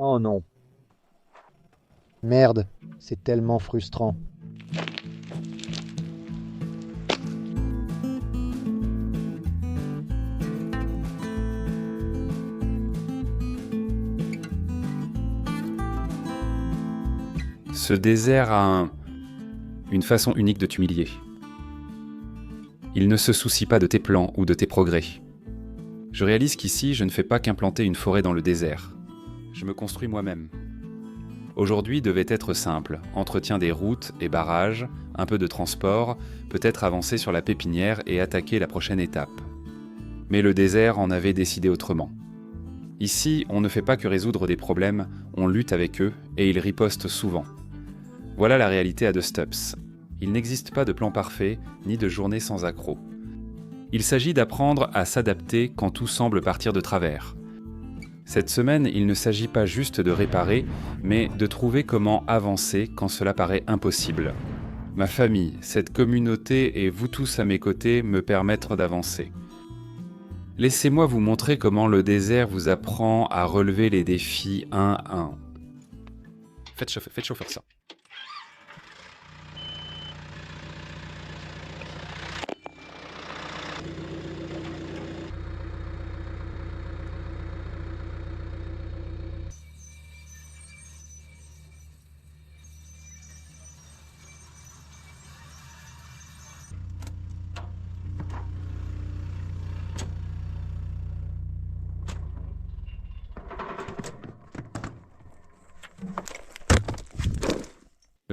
Oh non, merde, c'est tellement frustrant. Ce désert a une façon unique de t'humilier. Il ne se soucie pas de tes plans ou de tes progrès. Je réalise qu'ici, je ne fais pas qu'implanter une forêt dans le désert. Je me construis moi-même. Aujourd'hui devait être simple, entretien des routes et barrages, un peu de transport, peut-être avancer sur la pépinière et attaquer la prochaine étape. Mais le désert en avait décidé autrement. Ici, on ne fait pas que résoudre des problèmes, on lutte avec eux et ils ripostent souvent. Voilà la réalité à The Stubbs. Il n'existe pas de plan parfait, ni de journée sans accroc. Il s'agit d'apprendre à s'adapter quand tout semble partir de travers. Cette semaine, il ne s'agit pas juste de réparer, mais de trouver comment avancer quand cela paraît impossible. Ma famille, cette communauté et vous tous à mes côtés me permettent d'avancer. Laissez-moi vous montrer comment le désert vous apprend à relever les défis un à un. Faites chauffer ça.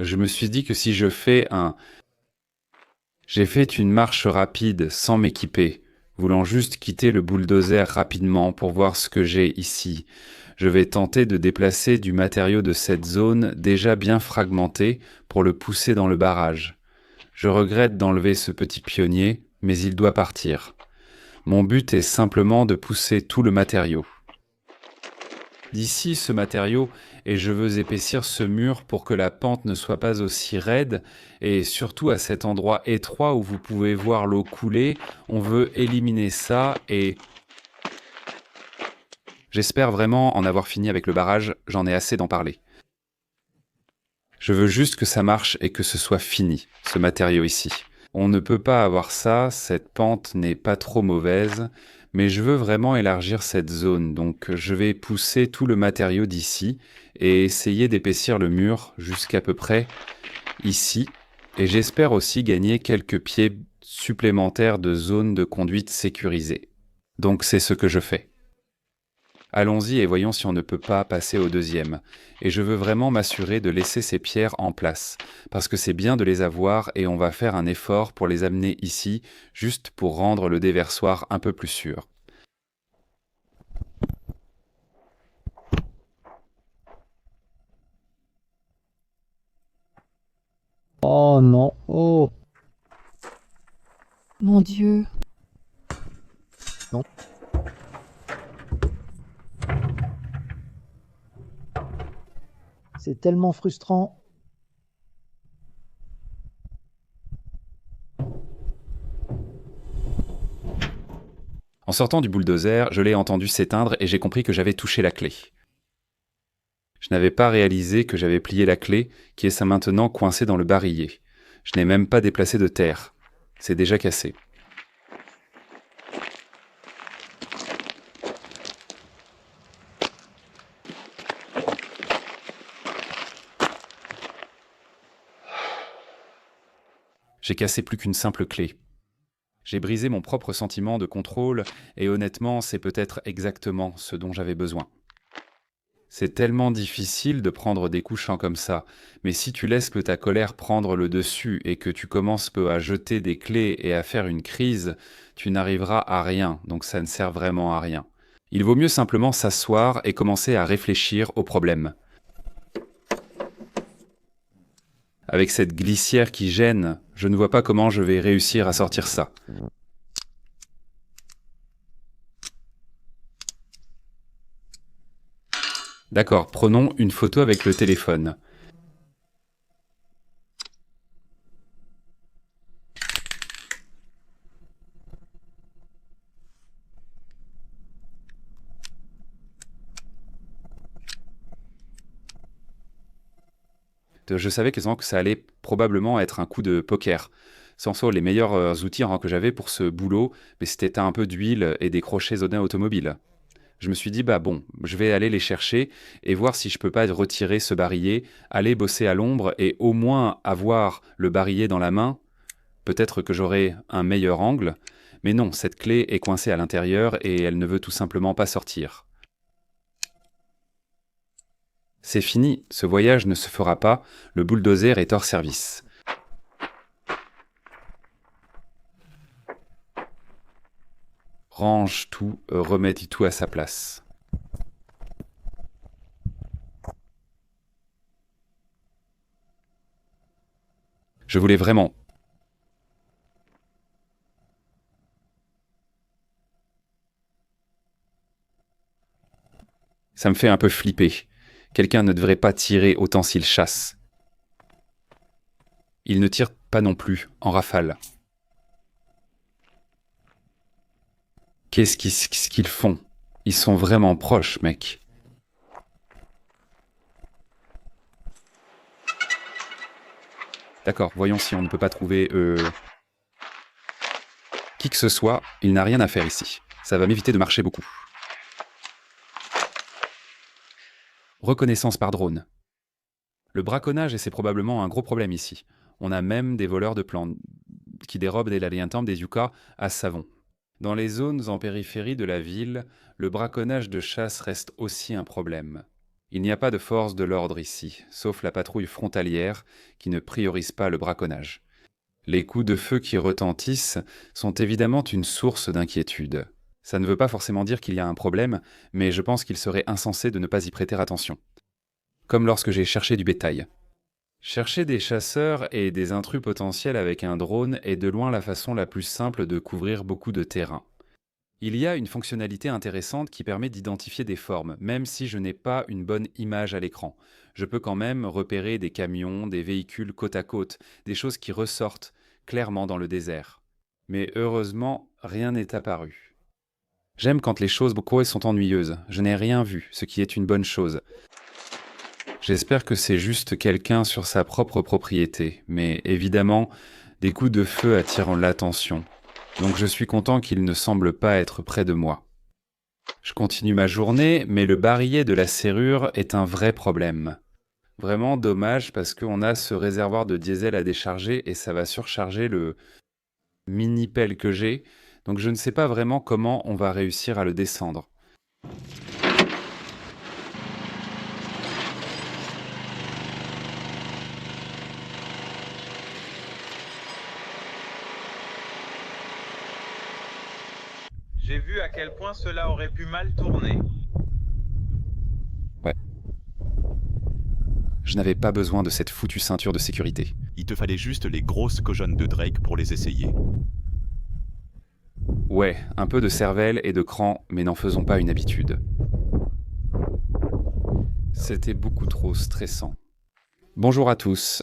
Je me suis dit que si je fais un... J'ai fait une marche rapide sans m'équiper, voulant juste quitter le bulldozer rapidement pour voir ce que j'ai ici. Je vais tenter de déplacer du matériau de cette zone déjà bien fragmenté pour le pousser dans le barrage. Je regrette d'enlever ce petit pionnier, mais il doit partir. Mon but est simplement de pousser tout le matériau. D'ici ce matériau, et je veux épaissir ce mur pour que la pente ne soit pas aussi raide, et surtout à cet endroit étroit où vous pouvez voir l'eau couler, on veut éliminer ça et... J'espère vraiment en avoir fini avec le barrage, j'en ai assez d'en parler. Je veux juste que ça marche et que ce soit fini, ce matériau ici. On ne peut pas avoir ça, cette pente n'est pas trop mauvaise, mais je veux vraiment élargir cette zone, donc je vais pousser tout le matériau d'ici et essayer d'épaissir le mur jusqu'à peu près ici, et j'espère aussi gagner quelques pieds supplémentaires de zone de conduite sécurisée. Donc c'est ce que je fais. Allons-y et voyons si on ne peut pas passer au deuxième. Et je veux vraiment m'assurer de laisser ces pierres en place, parce que c'est bien de les avoir et on va faire un effort pour les amener ici, juste pour rendre le déversoir un peu plus sûr. Oh non, oh Mon Dieu, non, c'est tellement frustrant. En sortant du bulldozer, je l'ai entendu s'éteindre et j'ai compris que j'avais touché la clé. Je n'avais pas réalisé que j'avais plié la clé, qui est ça maintenant coincée dans le barillet. Je n'ai même pas déplacé de terre. C'est déjà cassé. J'ai cassé plus qu'une simple clé. J'ai brisé mon propre sentiment de contrôle et honnêtement, c'est peut-être exactement ce dont j'avais besoin. C'est tellement difficile de prendre des coups chiants comme ça, mais si tu laisses que ta colère prendre le dessus et que tu commences peu à jeter des clés et à faire une crise, tu n'arriveras à rien, donc ça ne sert vraiment à rien. Il vaut mieux simplement s'asseoir et commencer à réfléchir au problème. Avec cette glissière qui gêne, je ne vois pas comment je vais réussir à sortir ça. D'accord, prenons une photo avec le téléphone. Je savais que ça allait probablement être un coup de poker. Sans ça, les meilleurs outils que j'avais pour ce boulot, mais c'était un peu d'huile et des crochets Zodin automobiles. Je me suis dit, bah bon, je vais aller les chercher et voir si je peux pas retirer ce barillet, aller bosser à l'ombre et au moins avoir le barillet dans la main. Peut-être que j'aurai un meilleur angle, mais non, cette clé est coincée à l'intérieur et elle ne veut tout simplement pas sortir. C'est fini, ce voyage ne se fera pas, le bulldozer est hors service. Range tout, remets tout à sa place. Je voulais vraiment. Ça me fait un peu flipper. Quelqu'un ne devrait pas tirer autant s'il chasse. Il ne tire pas non plus, en rafale. Qu'est-ce qu'ils font? Ils sont vraiment proches, mec. D'accord, voyons si on ne peut pas trouver... Qui que ce soit, il n'a rien à faire ici. Ça va m'éviter de marcher beaucoup. Reconnaissance par drone. Le braconnage, et c'est probablement un gros problème ici. On a même des voleurs de plantes qui dérobent des Lalientam, des yuccas à savon. Dans les zones en périphérie de la ville, le braconnage de chasse reste aussi un problème. Il n'y a pas de force de l'ordre ici, sauf la patrouille frontalière qui ne priorise pas le braconnage. Les coups de feu qui retentissent sont évidemment une source d'inquiétude. Ça ne veut pas forcément dire qu'il y a un problème, mais je pense qu'il serait insensé de ne pas y prêter attention. Comme lorsque j'ai cherché du bétail. Chercher des chasseurs et des intrus potentiels avec un drone est de loin la façon la plus simple de couvrir beaucoup de terrain. Il y a une fonctionnalité intéressante qui permet d'identifier des formes, même si je n'ai pas une bonne image à l'écran. Je peux quand même repérer des camions, des véhicules côte à côte, des choses qui ressortent clairement dans le désert. Mais heureusement, rien n'est apparu. J'aime quand les choses sont ennuyeuses. Je n'ai rien vu, ce qui est une bonne chose. J'espère que c'est juste quelqu'un sur sa propre propriété, mais évidemment, des coups de feu attirent l'attention. Donc je suis content qu'il ne semble pas être près de moi. Je continue ma journée, mais le barillet de la serrure est un vrai problème. Vraiment dommage parce qu'on a ce réservoir de diesel à décharger et ça va surcharger le mini-pelle que j'ai. Donc je ne sais pas vraiment comment on va réussir à le descendre. J'ai vu à quel point cela aurait pu mal tourner. Ouais. Je n'avais pas besoin de cette foutue ceinture de sécurité. Il te fallait juste les grosses cojonnes de Drake pour les essayer. Ouais, un peu de cervelle et de cran, mais n'en faisons pas une habitude. C'était beaucoup trop stressant. Bonjour à tous.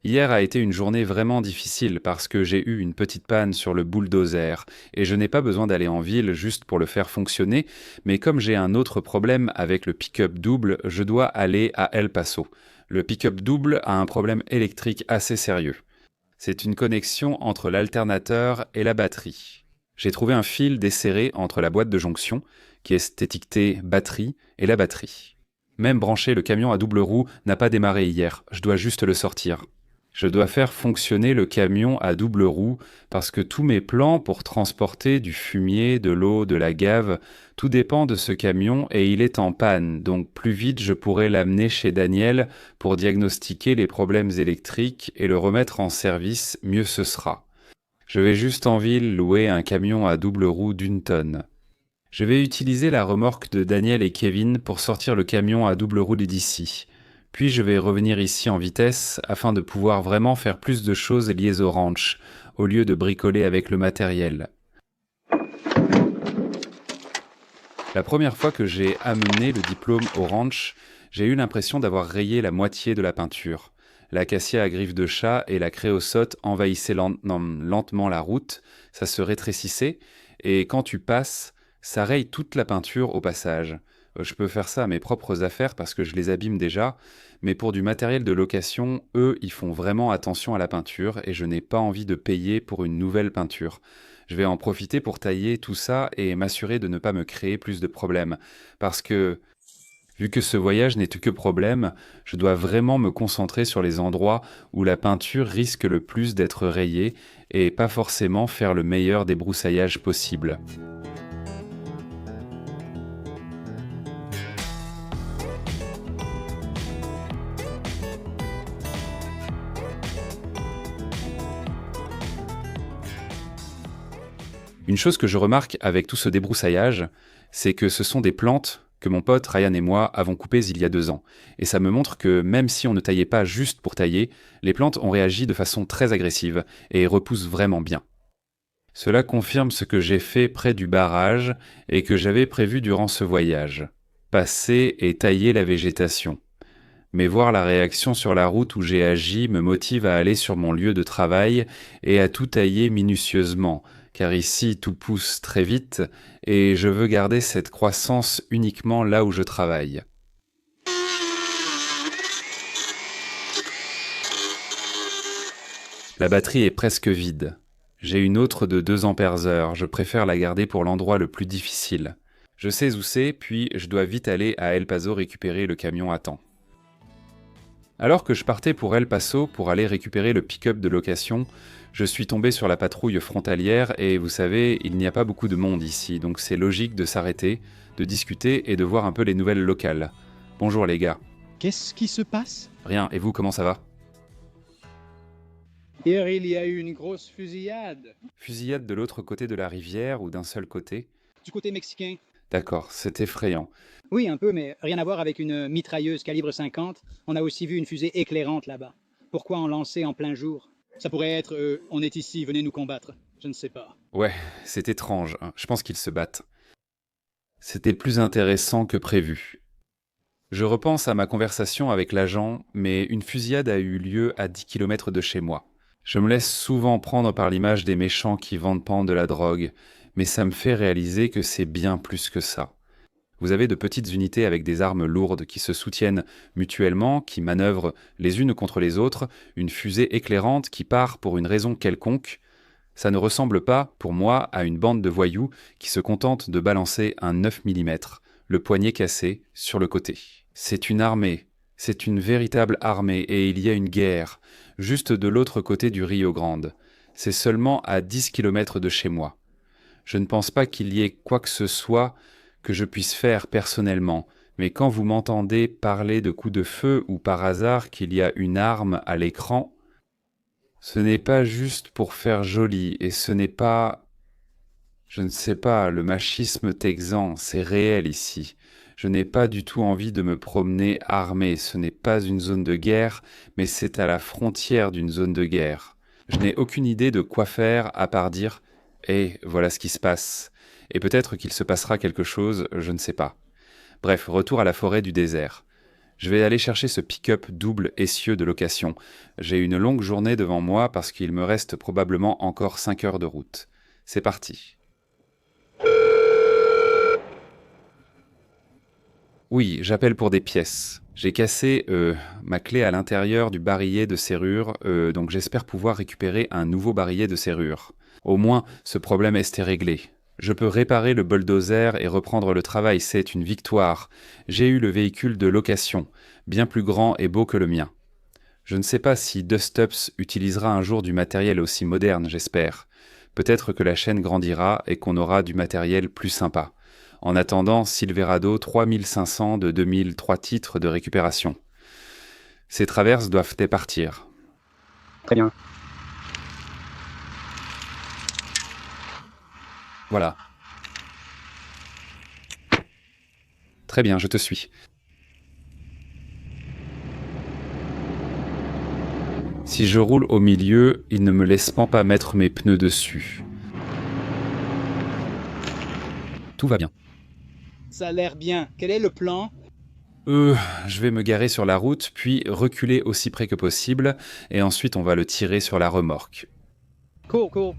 Hier a été une journée vraiment difficile parce que j'ai eu une petite panne sur le bulldozer et je n'ai pas besoin d'aller en ville juste pour le faire fonctionner, mais comme j'ai un autre problème avec le pick-up double, je dois aller à El Paso. Le pick-up double a un problème électrique assez sérieux. C'est une connexion entre l'alternateur et la batterie. J'ai trouvé un fil desserré entre la boîte de jonction, qui est étiquetée batterie, et la batterie. Même branché, le camion à double roue n'a pas démarré hier, je dois juste le sortir. Je dois faire fonctionner le camion à double roue parce que tous mes plans pour transporter du fumier, de l'eau, de la gave, tout dépend de ce camion et il est en panne. Donc plus vite je pourrai l'amener chez Daniel pour diagnostiquer les problèmes électriques et le remettre en service, mieux ce sera. Je vais juste en ville louer un camion à double roue d'1 tonne. Je vais utiliser la remorque de Daniel et Kevin pour sortir le camion à double roue d'ici. Puis je vais revenir ici en vitesse afin de pouvoir vraiment faire plus de choses liées au ranch, au lieu de bricoler avec le matériel. La première fois que j'ai amené le diplôme au ranch, j'ai eu l'impression d'avoir rayé la moitié de la peinture. L'acacia à griffes de chat et la créosote envahissaient lentement la route, ça se rétrécissait, et quand tu passes, ça raye toute la peinture au passage. Je peux faire ça à mes propres affaires parce que je les abîme déjà, mais pour du matériel de location, eux, ils font vraiment attention à la peinture et je n'ai pas envie de payer pour une nouvelle peinture. Je vais en profiter pour tailler tout ça et m'assurer de ne pas me créer plus de problèmes. Parce que, vu que ce voyage n'est que problème, je dois vraiment me concentrer sur les endroits où la peinture risque le plus d'être rayée et pas forcément faire le meilleur débroussaillage possible. Une chose que je remarque avec tout ce débroussaillage, c'est que ce sont des plantes que mon pote Ryan et moi avons coupées il y a 2 ans. Et ça me montre que même si on ne taillait pas juste pour tailler, les plantes ont réagi de façon très agressive et repoussent vraiment bien. Cela confirme ce que j'ai fait près du barrage et que j'avais prévu durant ce voyage. Passer et tailler la végétation. Mais voir la réaction sur la route où j'ai agi me motive à aller sur mon lieu de travail et à tout tailler minutieusement, car ici tout pousse très vite et je veux garder cette croissance uniquement là où je travaille. La batterie est presque vide. J'ai une autre de 2 ampères-heure, je préfère la garder pour l'endroit le plus difficile. Je sais où c'est, puis je dois vite aller à El Paso récupérer le camion à temps. Alors que je partais pour El Paso pour aller récupérer le pick-up de location, je suis tombé sur la patrouille frontalière et vous savez, il n'y a pas beaucoup de monde ici, donc c'est logique de s'arrêter, de discuter et de voir un peu les nouvelles locales. Bonjour les gars. Qu'est-ce qui se passe? Rien, et vous, comment ça va? Hier, il y a eu une grosse fusillade. Fusillade de l'autre côté de la rivière ou d'un seul côté? Du côté mexicain. D'accord, c'est effrayant. Oui, un peu, mais rien à voir avec une mitrailleuse calibre 50. On a aussi vu une fusée éclairante là-bas. Pourquoi en lancer en plein jour? Ça pourrait être on est ici, venez nous combattre. Je ne sais pas. Ouais, c'est étrange, hein. Je pense qu'ils se battent. C'était plus intéressant que prévu. Je repense à ma conversation avec l'agent, mais une fusillade a eu lieu à 10 km de chez moi. Je me laisse souvent prendre par l'image des méchants qui vendent pan de la drogue, mais ça me fait réaliser que c'est bien plus que ça. Vous avez de petites unités avec des armes lourdes qui se soutiennent mutuellement, qui manœuvrent les unes contre les autres, une fusée éclairante qui part pour une raison quelconque. Ça ne ressemble pas, pour moi, à une bande de voyous qui se contentent de balancer un 9 mm, le poignet cassé, sur le côté. C'est une armée, c'est une véritable armée et il y a une guerre, juste de l'autre côté du Rio Grande. C'est seulement à 10 km de chez moi. Je ne pense pas qu'il y ait quoi que ce soit que je puisse faire personnellement, mais quand vous m'entendez parler de coups de feu ou par hasard qu'il y a une arme à l'écran, ce n'est pas juste pour faire joli et ce n'est pas... Je ne sais pas, le machisme texan, c'est réel ici. Je n'ai pas du tout envie de me promener armé, ce n'est pas une zone de guerre, mais c'est à la frontière d'une zone de guerre. Je n'ai aucune idée de quoi faire à part dire « Eh, voilà ce qui se passe ». Et peut-être qu'il se passera quelque chose, je ne sais pas. Bref, retour à la forêt du désert. Je vais aller chercher ce pick-up double essieu de location. J'ai une longue journée devant moi parce qu'il me reste probablement encore 5 heures de route. C'est parti. Oui, j'appelle pour des pièces. J'ai cassé ma clé à l'intérieur du barillet de serrure, donc j'espère pouvoir récupérer un nouveau barillet de serrure. Au moins, ce problème est réglé. Je peux réparer le bulldozer et reprendre le travail, c'est une victoire. J'ai eu le véhicule de location, bien plus grand et beau que le mien. Je ne sais pas si Dustups utilisera un jour du matériel aussi moderne, j'espère. Peut-être que la chaîne grandira et qu'on aura du matériel plus sympa. En attendant, Silverado 3500 de 2003 titres de récupération. Ces traverses doivent partir. Très bien. Voilà. Très bien, je te suis. Si je roule au milieu, il ne me laisse pas mettre mes pneus dessus. Tout va bien. Ça a l'air bien. Quel est le plan? Je vais me garer sur la route, puis reculer aussi près que possible, et ensuite on va le tirer sur la remorque. Cool.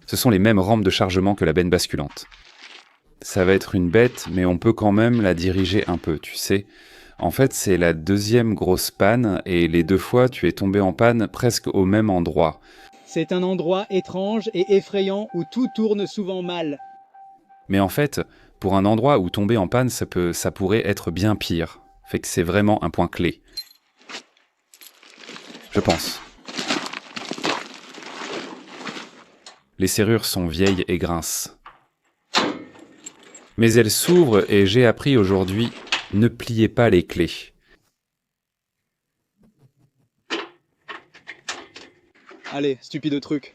Ce sont les mêmes rampes de chargement que la benne basculante. Ça va être une bête, mais on peut quand même la diriger un peu, tu sais. En fait, c'est la deuxième grosse panne, et les 2 fois, tu es tombé en panne presque au même endroit. C'est un endroit étrange et effrayant où tout tourne souvent mal. Mais en fait, pour un endroit où tomber en panne, ça pourrait être bien pire. Fait que c'est vraiment un point clé. Je pense. Les serrures sont vieilles et grincent. Mais elles s'ouvrent et j'ai appris aujourd'hui, ne pliez pas les clés. Allez, stupide truc.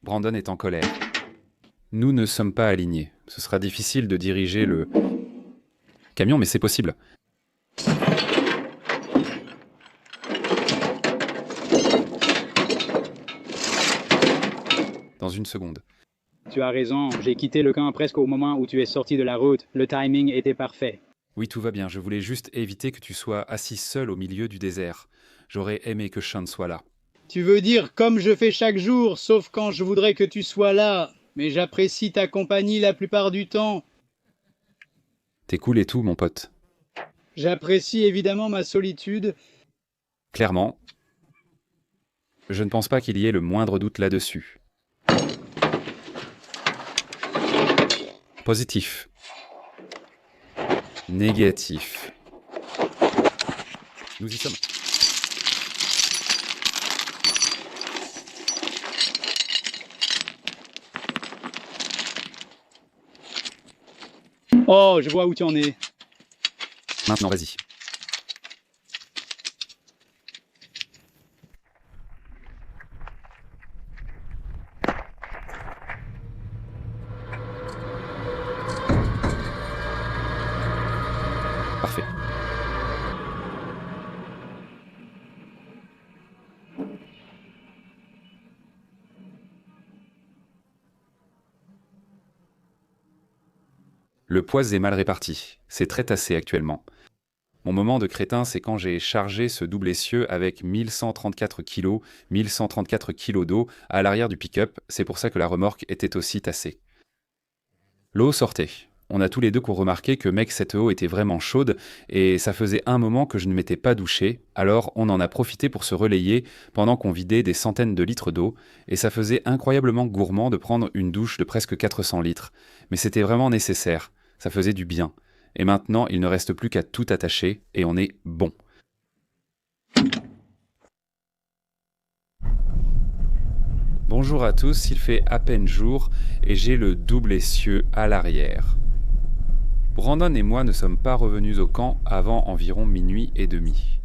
Brandon est en colère. Nous ne sommes pas alignés. Ce sera difficile de diriger le camion, mais c'est possible. Dans une seconde. Tu as raison, j'ai quitté le camp presque au moment où tu es sorti de la route. Le timing était parfait. Oui, tout va bien. Je voulais juste éviter que tu sois assis seul au milieu du désert. J'aurais aimé que Sean soit là. Tu veux dire comme je fais chaque jour, sauf quand je voudrais que tu sois là. Mais j'apprécie ta compagnie la plupart du temps. T'es cool et tout, mon pote. J'apprécie évidemment ma solitude. Clairement, je ne pense pas qu'il y ait le moindre doute là-dessus. Positif. Négatif. Nous y sommes. Oh, je vois où tu en es. Maintenant, vas-y. Parfait. Le poids est mal réparti. C'est très tassé actuellement. Mon moment de crétin, c'est quand j'ai chargé ce double essieu avec 1134 kg, 1134 kg d'eau à l'arrière du pick-up. C'est pour ça que la remorque était aussi tassée. L'eau sortait. On a tous les deux remarqué que mec, cette eau était vraiment chaude et ça faisait un moment que je ne m'étais pas douché, alors on en a profité pour se relayer pendant qu'on vidait des centaines de litres d'eau et ça faisait incroyablement gourmand de prendre une douche de presque 400 litres. Mais c'était vraiment nécessaire, ça faisait du bien. Et maintenant, il ne reste plus qu'à tout attacher et on est bon. Bonjour à tous, il fait à peine jour et j'ai le double essieu à l'arrière. Brandon et moi ne sommes pas revenus au camp avant environ minuit et demi.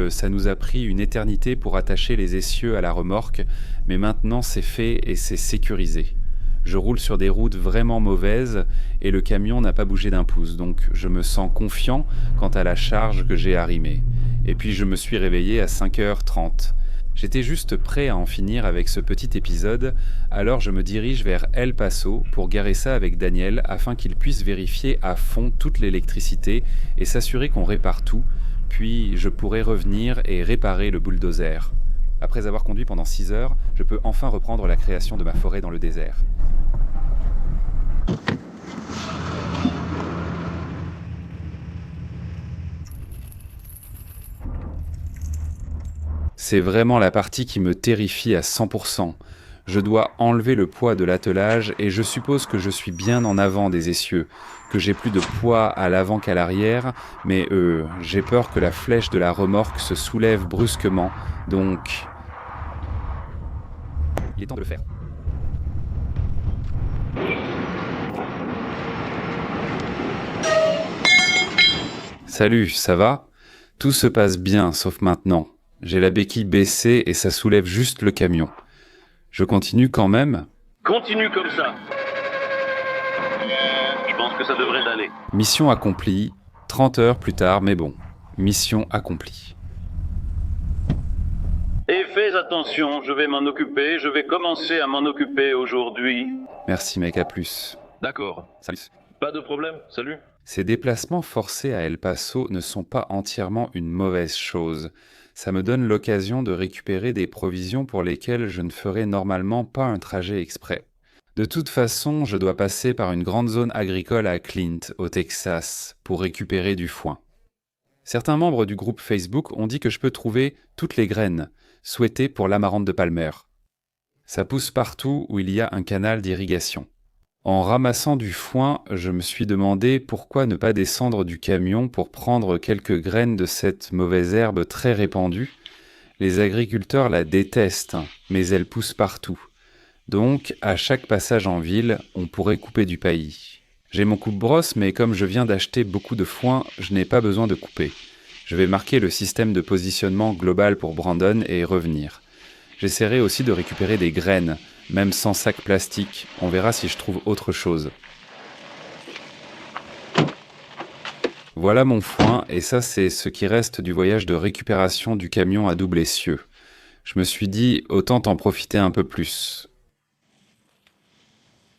Ça nous a pris une éternité pour attacher les essieux à la remorque, mais maintenant c'est fait et c'est sécurisé. Je roule sur des routes vraiment mauvaises et le camion n'a pas bougé d'un pouce, donc je me sens confiant quant à la charge que j'ai arrimée. Et puis je me suis réveillé à 5h30. J'étais juste prêt à en finir avec ce petit épisode, alors je me dirige vers El Paso pour garer ça avec Daniel afin qu'il puisse vérifier à fond toute l'électricité et s'assurer qu'on répare tout, puis je pourrai revenir et réparer le bulldozer. Après avoir conduit pendant 6 heures, je peux enfin reprendre la création de ma forêt dans le désert. C'est vraiment la partie qui me terrifie à 100%. Je dois enlever le poids de l'attelage et je suppose que je suis bien en avant des essieux, que j'ai plus de poids à l'avant qu'à l'arrière, mais j'ai peur que la flèche de la remorque se soulève brusquement, donc... Il est temps de le faire. Salut, ça va ? Tout se passe bien, sauf maintenant. J'ai la béquille baissée et ça soulève juste le camion. Je continue quand même. Continue comme ça. Je pense que ça devrait aller. Mission accomplie, 30 heures plus tard, mais bon, mission accomplie. Et fais attention, je vais m'en occuper, je vais commencer à m'en occuper aujourd'hui. Merci mec, à plus. D'accord. Salut. Pas de problème, salut. Ces déplacements forcés à El Paso ne sont pas entièrement une mauvaise chose. ça me donne l'occasion de récupérer des provisions pour lesquelles je ne ferais normalement pas un trajet exprès. De toute façon, je dois passer par une grande zone agricole à Clint, au Texas, pour récupérer du foin. Certains membres du groupe Facebook ont dit que je peux trouver toutes les graines souhaitées pour l'amarante de Palmer. Ça pousse partout où il y a un canal d'irrigation. En ramassant du foin, je me suis demandé pourquoi ne pas descendre du camion pour prendre quelques graines de cette mauvaise herbe très répandue. Les agriculteurs la détestent, mais elle pousse partout. Donc, à chaque passage en ville, on pourrait couper du paillis. J'ai mon coupe-brosse, mais comme je viens d'acheter beaucoup de foin, je n'ai pas besoin de couper. Je vais marquer le système de positionnement global pour Brandon et revenir. J'essaierai aussi de récupérer des graines, même sans sac plastique. On verra si je trouve autre chose. Voilà mon foin, et ça c'est ce qui reste du voyage de récupération du camion à double essieu. Je me suis dit, autant en profiter un peu plus.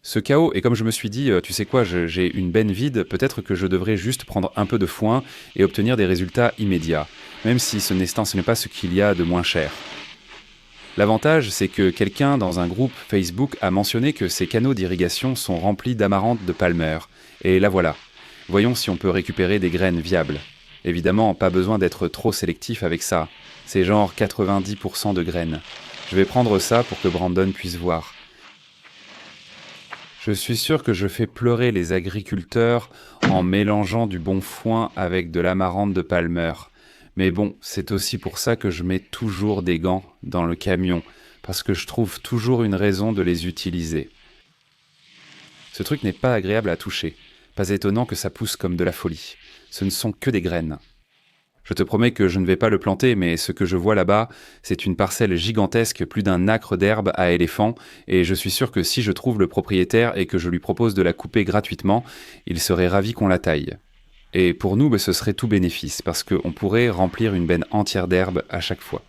Ce chaos, et comme je me suis dit, tu sais quoi, j'ai une benne vide, peut-être que je devrais juste prendre un peu de foin et obtenir des résultats immédiats, même si ce n'est pas ce qu'il y a de moins cher. L'avantage, c'est que quelqu'un dans un groupe Facebook a mentionné que ces canaux d'irrigation sont remplis d'amarante de Palmer, et la voilà. Voyons si on peut récupérer des graines viables. Évidemment, pas besoin d'être trop sélectif avec ça. C'est genre 90% de graines. Je vais prendre ça pour que Brandon puisse voir. Je suis sûr que je fais pleurer les agriculteurs en mélangeant du bon foin avec de l'amarante de Palmer. Mais bon, c'est aussi pour ça que je mets toujours des gants dans le camion, parce que je trouve toujours une raison de les utiliser. Ce truc n'est pas agréable à toucher. Pas étonnant que ça pousse comme de la folie. Ce ne sont que des graines. Je te promets que je ne vais pas le planter, mais ce que je vois là-bas, c'est une parcelle gigantesque, plus d'un acre d'herbe à éléphant, et je suis sûr que si je trouve le propriétaire et que je lui propose de la couper gratuitement, il serait ravi qu'on la taille. Et pour nous, ce serait tout bénéfice, parce qu'on pourrait remplir une benne entière d'herbe à chaque fois.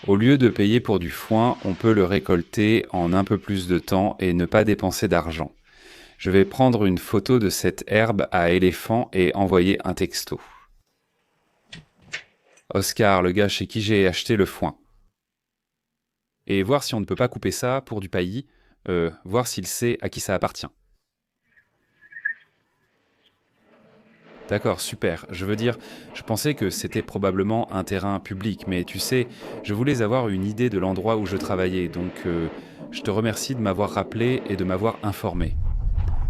Au lieu de payer pour du foin, on peut le récolter en un peu plus de temps et ne pas dépenser d'argent. Je vais prendre une photo de cette herbe à éléphant et envoyer un texto. Oscar, le gars chez qui j'ai acheté le foin. Et voir si on ne peut pas couper ça pour du paillis, voir s'il sait à qui ça appartient. D'accord, super. Je veux dire, je pensais que c'était probablement un terrain public, mais tu sais, je voulais avoir une idée de l'endroit où je travaillais, donc je te remercie de m'avoir rappelé et de m'avoir informé.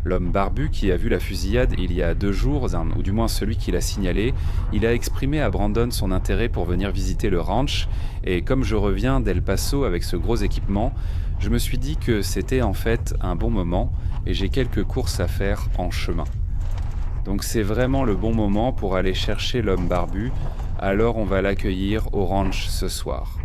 L'homme barbu qui a vu la fusillade il y a 2 jours, ou du moins celui qui l'a signalé, il a exprimé à Brandon son intérêt pour venir visiter le ranch, et comme je reviens d'El Paso avec ce gros équipement, je me suis dit que c'était en fait un bon moment, et j'ai quelques courses à faire en chemin. Donc c'est vraiment le bon moment pour aller chercher l'homme barbu, alors on va l'accueillir au ranch ce soir.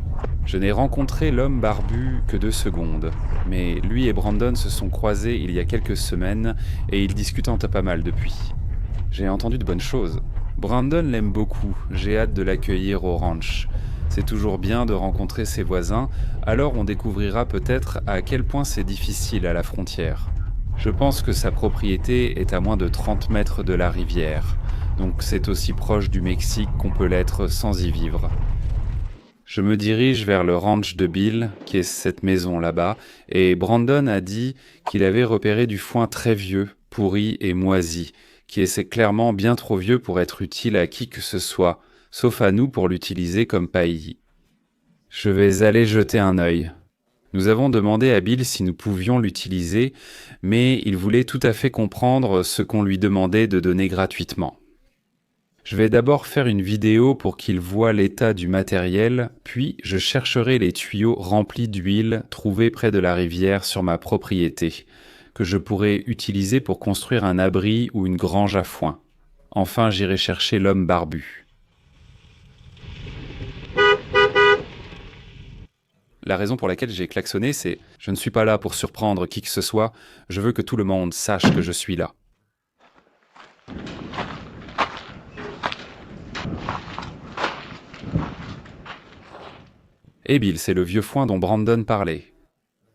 Je n'ai rencontré l'homme barbu que 2 secondes, mais lui et Brandon se sont croisés il y a quelques semaines et ils discutent pas mal depuis. J'ai entendu de bonnes choses. Brandon l'aime beaucoup, j'ai hâte de l'accueillir au ranch. C'est toujours bien de rencontrer ses voisins, alors on découvrira peut-être à quel point c'est difficile à la frontière. Je pense que sa propriété est à moins de 30 mètres de la rivière, donc c'est aussi proche du Mexique qu'on peut l'être sans y vivre. Je me dirige vers le ranch de Bill, qui est cette maison là-bas, et Brandon a dit qu'il avait repéré du foin très vieux, pourri et moisi, qui est clairement bien trop vieux pour être utile à qui que ce soit, sauf à nous pour l'utiliser comme paillis. Je vais aller jeter un œil. Nous avons demandé à Bill si nous pouvions l'utiliser, mais il voulait tout à fait comprendre ce qu'on lui demandait de donner gratuitement. Je vais d'abord faire une vidéo pour qu'il voie l'état du matériel, puis je chercherai les tuyaux remplis d'huile trouvés près de la rivière sur ma propriété, que je pourrai utiliser pour construire un abri ou une grange à foin. Enfin, j'irai chercher l'homme barbu. La raison pour laquelle j'ai klaxonné, c'est « Je ne suis pas là pour surprendre qui que ce soit, je veux que tout le monde sache que je suis là. » Et Bill, c'est le vieux foin dont Brandon parlait.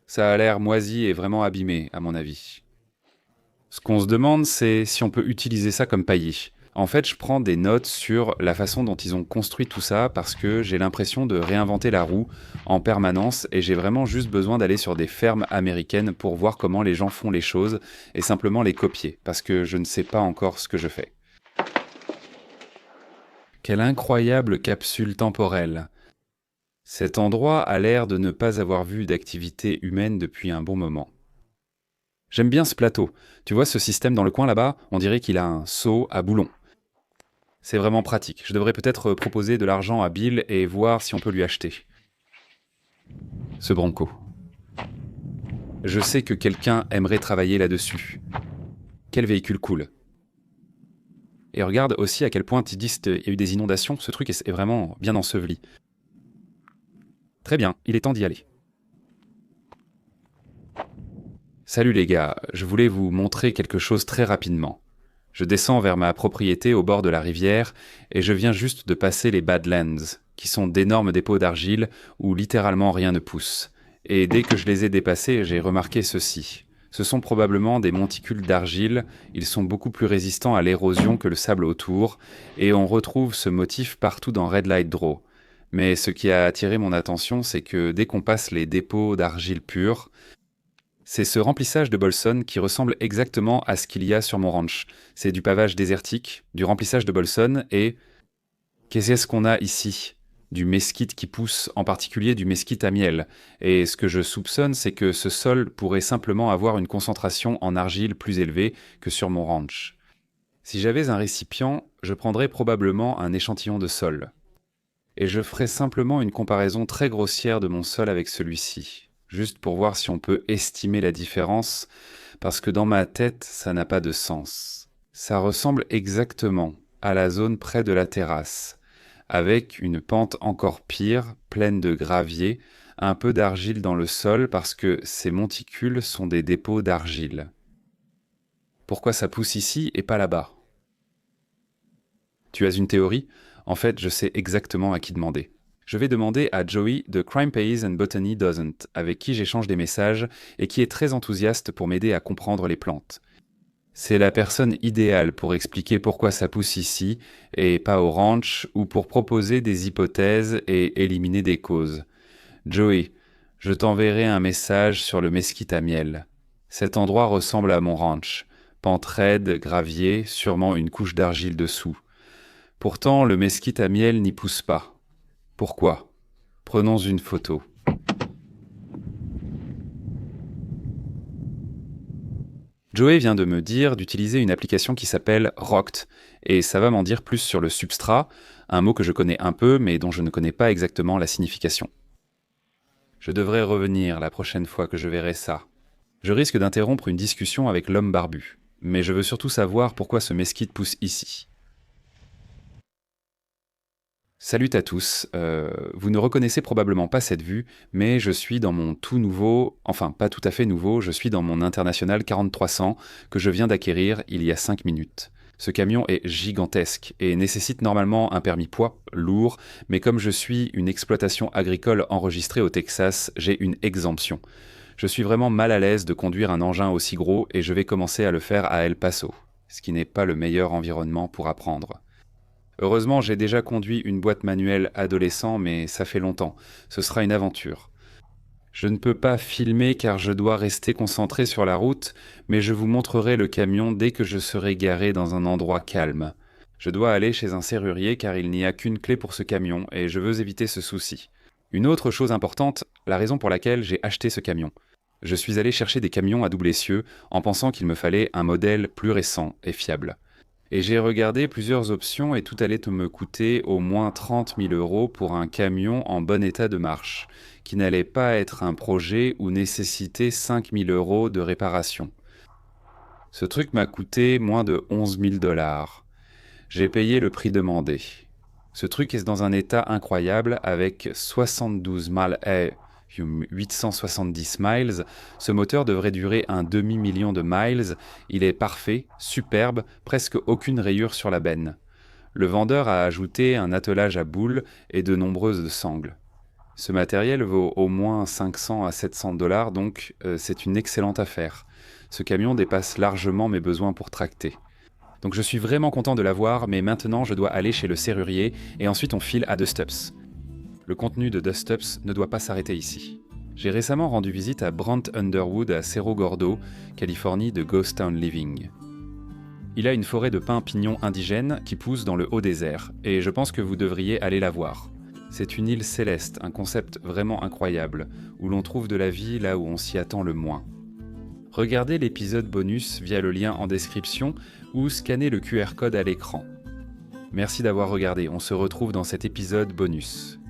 Ça a l'air moisi et vraiment abîmé, à mon avis. Ce qu'on se demande, c'est si on peut utiliser ça comme paillis. En fait, je prends des notes sur la façon dont ils ont construit tout ça parce que j'ai l'impression de réinventer la roue en permanence et j'ai vraiment juste besoin d'aller sur des fermes américaines pour voir comment les gens font les choses et simplement les copier parce que je ne sais pas encore ce que je fais. Quelle incroyable capsule temporelle! Cet endroit a l'air de ne pas avoir vu d'activité humaine depuis un bon moment. J'aime bien ce plateau. Tu vois ce système dans le coin là-bas? On dirait qu'il a un seau à boulons. C'est vraiment pratique. Je devrais peut-être proposer de l'argent à Bill et voir si on peut lui acheter. Ce Bronco. Je sais que quelqu'un aimerait travailler là-dessus. Quel véhicule cool. Et regarde aussi à quel point ils disent qu'il y a eu des inondations. Ce truc est vraiment bien enseveli. Très bien, il est temps d'y aller. Salut les gars, je voulais vous montrer quelque chose très rapidement. Je descends vers ma propriété au bord de la rivière et je viens juste de passer les Badlands, qui sont d'énormes dépôts d'argile où littéralement rien ne pousse. Et dès que je les ai dépassés, j'ai remarqué ceci. Ce sont probablement des monticules d'argile, ils sont beaucoup plus résistants à l'érosion que le sable autour, et on retrouve ce motif partout dans Red Light Draw. Mais ce qui a attiré mon attention, c'est que dès qu'on passe les dépôts d'argile pure, c'est ce remplissage de Bolson qui ressemble exactement à ce qu'il y a sur mon ranch. C'est du pavage désertique, du remplissage de Bolson et... Qu'est-ce qu'on a ici? Du mesquite qui pousse, en particulier du mesquite à miel. Et ce que je soupçonne, c'est que ce sol pourrait simplement avoir une concentration en argile plus élevée que sur mon ranch. Si j'avais un récipient, je prendrais probablement un échantillon de sol. Et je ferais simplement une comparaison très grossière de mon sol avec celui-ci. Juste pour voir si on peut estimer la différence, parce que dans ma tête, ça n'a pas de sens. Ça ressemble exactement à la zone près de la terrasse, avec une pente encore pire, pleine de gravier, un peu d'argile dans le sol, parce que ces monticules sont des dépôts d'argile. Pourquoi ça pousse ici et pas là-bas? Tu as une théorie? En fait, je sais exactement à qui demander. Je vais demander à Joey de Crime Pays and Botany Doesn't, avec qui j'échange des messages et qui est très enthousiaste pour m'aider à comprendre les plantes. C'est la personne idéale pour expliquer pourquoi ça pousse ici et pas au ranch, ou pour proposer des hypothèses et éliminer des causes. Joey, je t'enverrai un message sur le mesquite à miel. Cet endroit ressemble à mon ranch. Pente raide, gravier, sûrement une couche d'argile dessous. Pourtant, le mesquite à miel n'y pousse pas. Pourquoi? Prenons une photo. Joey vient de me dire d'utiliser une application qui s'appelle Roct, et ça va m'en dire plus sur le substrat, un mot que je connais un peu mais dont je ne connais pas exactement la signification. Je devrais revenir la prochaine fois que je verrai ça. Je risque d'interrompre une discussion avec l'homme barbu, mais je veux surtout savoir pourquoi ce mesquite pousse ici. Salut à tous, vous ne reconnaissez probablement pas cette vue, mais je suis dans mon tout nouveau, enfin pas tout à fait nouveau, je suis dans mon International 4300 que je viens d'acquérir il y a 5 minutes. Ce camion est gigantesque et nécessite normalement un permis poids, lourd, mais comme je suis une exploitation agricole enregistrée au Texas, j'ai une exemption. Je suis vraiment mal à l'aise de conduire un engin aussi gros et je vais commencer à le faire à El Paso, ce qui n'est pas le meilleur environnement pour apprendre. Heureusement, j'ai déjà conduit une boîte manuelle adolescent, mais ça fait longtemps. Ce sera une aventure. Je ne peux pas filmer car je dois rester concentré sur la route, mais je vous montrerai le camion dès que je serai garé dans un endroit calme. Je dois aller chez un serrurier car il n'y a qu'une clé pour ce camion et je veux éviter ce souci. Une autre chose importante, la raison pour laquelle j'ai acheté ce camion. Je suis allé chercher des camions à double essieu en pensant qu'il me fallait un modèle plus récent et fiable. Et j'ai regardé plusieurs options et tout allait me coûter au moins 30 000 € pour un camion en bon état de marche, qui n'allait pas être un projet ou nécessiter 5 000 € de réparation. Ce truc m'a coûté moins de 11 000 $. J'ai payé le prix demandé. Ce truc est dans un état incroyable avec 72 870 miles, ce moteur devrait durer un demi-million de miles, il est parfait, superbe, presque aucune rayure sur la benne. Le vendeur a ajouté un attelage à boules et de nombreuses sangles. Ce matériel vaut au moins 500 à 700 $, donc c'est une excellente affaire. Ce camion dépasse largement mes besoins pour tracter. Donc je suis vraiment content de l'avoir, mais maintenant je dois aller chez le serrurier et ensuite on file à Dustups. Le contenu de Dustups ne doit pas s'arrêter ici. J'ai récemment rendu visite à Brant Underwood à Cerro Gordo, Californie de Ghost Town Living. Il a une forêt de pins pignons indigènes qui pousse dans le haut désert, et je pense que vous devriez aller la voir. C'est une île céleste, un concept vraiment incroyable, où l'on trouve de la vie là où on s'y attend le moins. Regardez l'épisode bonus via le lien en description ou scannez le QR code à l'écran. Merci d'avoir regardé, on se retrouve dans cet épisode bonus.